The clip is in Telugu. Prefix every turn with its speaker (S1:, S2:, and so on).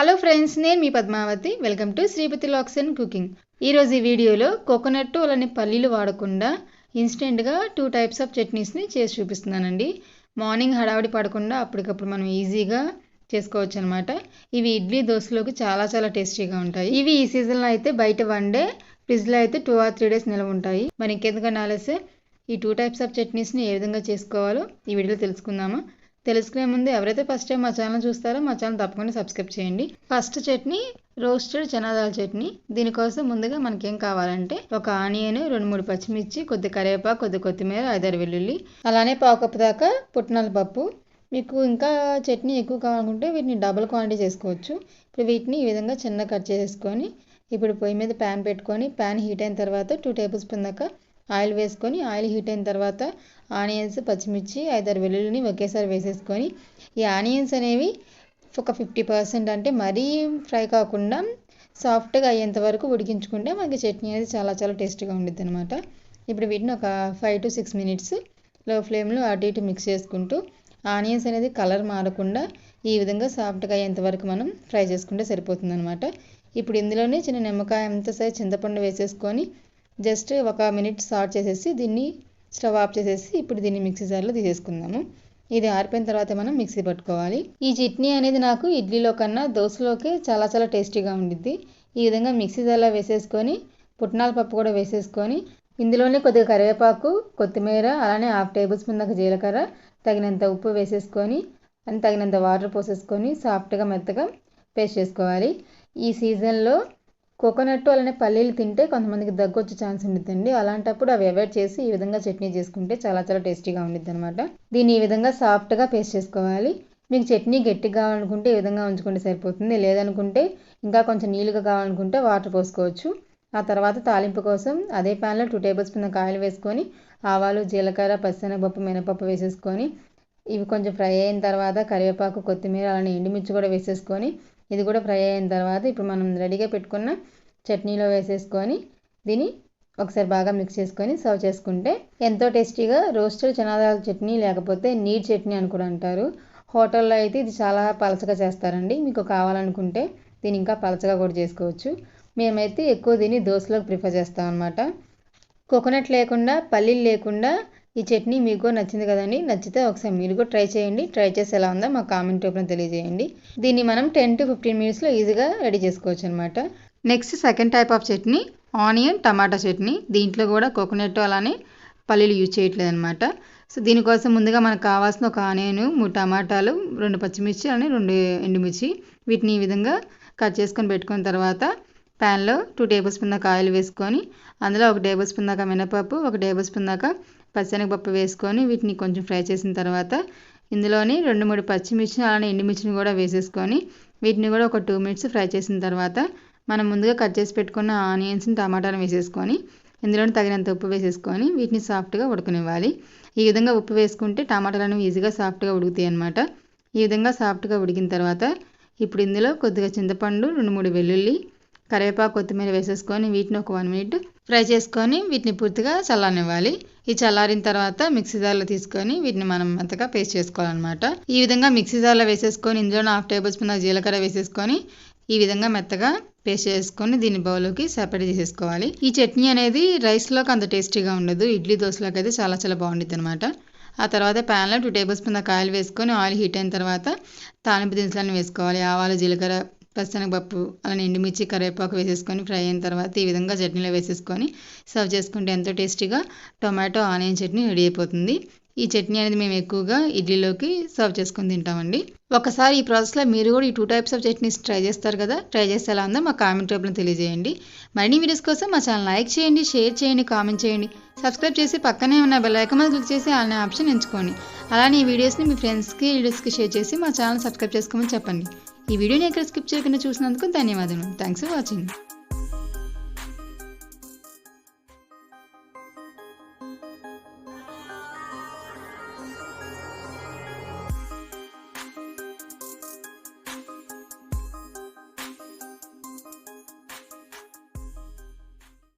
S1: హలో ఫ్రెండ్స్, నేను మీ పద్మావతి. వెల్కమ్ టు శ్రీపతి లాక్స్ అండ్ కుకింగ్. ఈరోజు ఈ వీడియోలో కోకోనట్ అలానే పల్లీలు వాడకుండా ఇన్స్టెంట్గా 2 టైప్స్ ఆఫ్ చట్నీస్ని చేసి చూపిస్తున్నానండి. మార్నింగ్ హడావిడి పడకుండా అప్పటికప్పుడు మనం ఈజీగా చేసుకోవచ్చు అనమాట. ఇవి ఇడ్లీ దోశలోకి చాలా చాలా టేస్టీగా ఉంటాయి. ఇవి ఈ సీజన్లో అయితే బయట 1 డే, ఫ్రిడ్జ్లో అయితే 2 or 3 days నిల్వ ఉంటాయి. మరి ఇంకెందుకన్నా ఆలస్యం, ఈ 2 టైప్స్ ఆఫ్ చట్నీస్ని ఏ విధంగా చేసుకోవాలో ఈ వీడియోలో తెలుసుకుందామా. తెలుసుకునే ముందు ఎవరైతే ఫస్ట్ టైం మా ఛానల్ చూస్తారో మా ఛానల్ తప్పకుండా సబ్స్క్రైబ్ చేయండి. ఫస్ట్ చట్నీ రోస్టెడ్ చనాదాల చట్నీ. దీనికోసం ముందుగా మనకేం కావాలంటే ఒక ఆనియన్, 2-3 పచ్చిమిర్చి, కొద్ది కరివేపాకు, కొద్ది కొత్తిమీర, 5-6 వెల్లుల్లి, అలానే పావు కప్పు దాకా పుట్నాల పప్పు. మీకు ఇంకా చట్నీ ఎక్కువ కావాలనుకుంటే వీటిని డబుల్ క్వాంటిటీ చేసుకోవచ్చు. ఇప్పుడు వీటిని ఈ విధంగా చిన్న కట్ చేసుకొని ఇప్పుడు పొయ్యి మీద ప్యాన్ పెట్టుకొని ప్యాన్ హీట్ అయిన తర్వాత 2 టేబుల్ స్పూన్ దాకా ఆయిల్ వేసుకొని ఆయిల్ హీట్ అయిన తర్వాత ఆనియన్స్, పచ్చిమిర్చి, 5-6 వెల్లుల్లిని ఒకేసారి వేసేసుకొని ఈ ఆనియన్స్ అనేవి ఒక 50% అంటే మరీ ఫ్రై కాకుండా సాఫ్ట్గా అయ్యేంత వరకు ఉడికించుకుంటే మనకి చట్నీ అనేది చాలా చాలా టేస్టీగా ఉండిద్ది అనమాట. ఇప్పుడు వీటిని ఒక 5 to 6 minutes లో ఫ్లేమ్లో అటు ఇటు మిక్స్ చేసుకుంటూ ఆనియన్స్ అనేది కలర్ మారకుండా ఈ విధంగా సాఫ్ట్గా అయ్యేంత వరకు మనం ఫ్రై చేసుకుంటే సరిపోతుంది అనమాట. ఇప్పుడు ఇందులోనే చిన్న నిమ్మకాయ అంత సైజ్ చింతపండు వేసేసుకొని జస్ట్ 1 minute సాల్ట్ చేసేసి దీన్ని స్టవ్ ఆఫ్ చేసేసి ఇప్పుడు దీన్ని మిక్సీ జార్లో తీసేసుకుందాము. ఇది ఆరిపోయిన తర్వాత మనం మిక్సీ పట్టుకోవాలి. ఈ చట్నీ అనేది నాకు ఇడ్లీలో కన్నా దోశలోకి చాలా చాలా టేస్టీగా ఉండిద్ది. ఈ విధంగా మిక్సీ జార్లో వేసేసుకొని పుట్నాల పప్పు కూడా వేసేసుకొని ఇందులోనే కొద్దిగా కరివేపాకు, కొత్తిమీర, అలానే 1/2 టేబుల్ స్పూన్ దాకా జీలకర్ర, తగినంత ఉప్పు వేసేసుకొని తగినంత వాటర్ పోసేసుకొని సాఫ్ట్గా మెత్తగా పేస్ట్ చేసుకోవాలి. ఈ సీజన్లో కోకోనట్ అలానే పల్లీలు తింటే కొంతమందికి దగ్గు వచ్చే ఛాన్స్ ఉండిద్దండి. అలాంటప్పుడు అవి అవాయిడ్ చేసి ఈ విధంగా చట్నీ చేసుకుంటే చాలా చాలా టేస్టీగా ఉండిద్ది అనమాట. దీన్ని ఈ విధంగా సాఫ్ట్గా పేస్ట్ చేసుకోవాలి. మీకు చట్నీ గట్టిగా కావాలనుకుంటే ఈ విధంగా ఉంచుకుంటే సరిపోతుంది. లేదనుకుంటే ఇంకా కొంచెం నీళ్ళుగా కావాలనుకుంటే వాటర్ పోసుకోవచ్చు. ఆ తర్వాత తాలింపు కోసం అదే ప్యాన్లో 2 టేబుల్ స్పూన్ ఆయిల్ వేసుకొని ఆవాలు, జీలకర్ర, పచ్చిశనగపప్పు, మినపప్పు వేసేసుకొని ఇవి కొంచెం ఫ్రై అయిన తర్వాత కరివేపాకు, కొత్తిమీర, అలానే ఎండుమిర్చి కూడా వేసేసుకొని ఇది కూడా ఫ్రై అయిన తర్వాత ఇప్పుడు మనం రెడీగా పెట్టుకున్న చట్నీలో వేసేసుకొని దీన్ని ఒకసారి బాగా మిక్స్ చేసుకొని సర్వ్ చేసుకుంటే ఎంతో టేస్టీగా రోస్టెడ్ చనాదాల చట్నీ లేకపోతే నీడ్ చట్నీ అని కూడా అంటారు. హోటల్లో అయితే ఇది చాలా పలచగా చేస్తారండి. మీకు కావాలనుకుంటే దీన్ని ఇంకా పలచగా కూడా చేసుకోవచ్చు. మేమైతే ఎక్కువ దీన్ని దోశలోకి ప్రిఫర్ చేస్తాం అనమాట. కోకోనట్ లేకుండా, పల్లీలు లేకుండా ఈ చట్నీ మీకు నచ్చింది కదండి. నచ్చితే ఒకసారి మీరు కూడా ట్రై చేయండి. ట్రై చేసి ఎలా ఉందో మా కామెంట్ రూపంలో తెలియజేయండి. దీన్ని మనం 10 to 15 minutesలో ఈజీగా రెడీ చేసుకోవచ్చు అనమాట. Next second type of chutney onion tomato chutney. దీంట్లో కూడా కోకోనట్ అలానే పల్లీలు యూజ్ చేయట్లేదు అనమాట. సో దీనికోసం ముందుగా మనకు కావాల్సిన ఒక ఆనియన్, 3 టమాటాలు, 2 పచ్చిమిర్చి అలానే 2 ఎండుమిర్చి. వీటిని ఈ విధంగా కట్ చేసుకొని పెట్టుకున్న తర్వాత ప్యాన్లో 2 టేబుల్ స్పూన్ దాకా ఆయిల్ వేసుకొని అందులో 1 టేబుల్ స్పూన్ దాకా మినపప్పు, 1 టేబుల్ స్పూన్ దాకా పచ్చిశనగపప్పు వేసుకొని వీటిని కొంచెం ఫ్రై చేసిన తర్వాత ఇందులోని 2-3 పచ్చిమిర్చి అలానే ఎండుమిర్చిని కూడా వేసేసుకొని వీటిని కూడా ఒక 2 minutes ఫ్రై చేసిన తర్వాత మనం ముందుగా కట్ చేసి పెట్టుకున్న ఆనియన్స్ని, టమాటాలను వేసేసుకొని ఇందులోని తగినంత ఉప్పు వేసేసుకొని వీటిని సాఫ్ట్గా ఉడకనివ్వాలి. ఈ విధంగా ఉప్పు వేసుకుంటే టమాటాలను ఈజీగా సాఫ్ట్గా ఉడుకుతాయి అన్నమాట. ఈ విధంగా సాఫ్ట్గా ఉడికిన తర్వాత ఇప్పుడు ఇందులో కొద్దిగా చింతపండు, 2-3 వెల్లుల్లి, కరివేపాకు, కొత్తిమీర వేసేసుకొని వీటిని ఒక 1 minute ఫ్రై చేసుకొని వీటిని పూర్తిగా చల్లారనివ్వాలి. ఈ చల్లారిన తర్వాత మిక్సీ జార్లో తీసుకొని వీటిని మనం మెత్తగా పేస్ట్ చేసుకోవాలన్నమాట. ఈ విధంగా మిక్సీ జార్లో వేసేసుకొని ఇందులో 1/2 టేబుల్ స్పూన్ జీలకర్ర వేసేసుకొని ఈ విధంగా మెత్తగా పేస్ట్ చేసుకొని దీన్ని బౌల్లోకి సెపరేట్ చేసేసుకోవాలి. ఈ చట్నీ అనేది రైస్లోకి అంత టేస్టీగా ఉండదు. ఇడ్లీ దోశలోకి అయితే చాలా చాలా బాగుంటుంది అనమాట. ఆ తర్వాత ప్యాన్లో 2 టేబుల్ స్పూన్ దాకా ఆయిల్ వేసుకొని ఆయిల్ హీట్ అయిన తర్వాత తాలింపు దినుసులను వేసుకోవాలి. ఆవాలు, జీలకర్ర, పచ్చిశనగపప్పు, అలానే ఎండుమిర్చి, కరివేపాకు వేసేసుకొని ఫ్రై అయిన తర్వాత ఈ విధంగా చట్నీలో వేసేసుకొని సర్వ్ చేసుకుంటే ఎంతో టేస్టీగా టొమాటో ఆనియన్ చట్నీ రెడీ అయిపోతుంది. ఈ చట్నీ అనేది మేము ఎక్కువగా ఇడ్లీలోకి సర్వ్ చేసుకొని తింటామండి. ఒకసారి ఈ ప్రాసెస్లో మీరు కూడా ఈ 2 టైప్స్ ఆఫ్ చట్నీస్ ట్రై చేస్తారు కదా. ట్రై చేస్తే ఎలా ఉందో మా కామెంట్ రూపంలో తెలియజేయండి. మరిన్ని వీడియోస్ కోసం మా ఛానల్ లైక్ చేయండి, షేర్ చేయండి, కామెంట్ చేయండి, సబ్స్క్రైబ్ చేసి పక్కనే ఉన్న బెల్ ఐకాన్ మీద క్లిక్ చేసి అనే ఆప్షన్ ఎంచుకోండి. అలానే ఈ వీడియోస్ని మీ ఫ్రెండ్స్కి, రిలేటివ్స్కి షేర్ చేసి మా ఛానల్ సబ్స్క్రైబ్ చేసుకోమని చెప్పండి. ఈ వీడియోని ఎక్కడ స్కిప్ చేయకుండా చూసినందుకు ధన్యవాదాలు. Thanks for watching.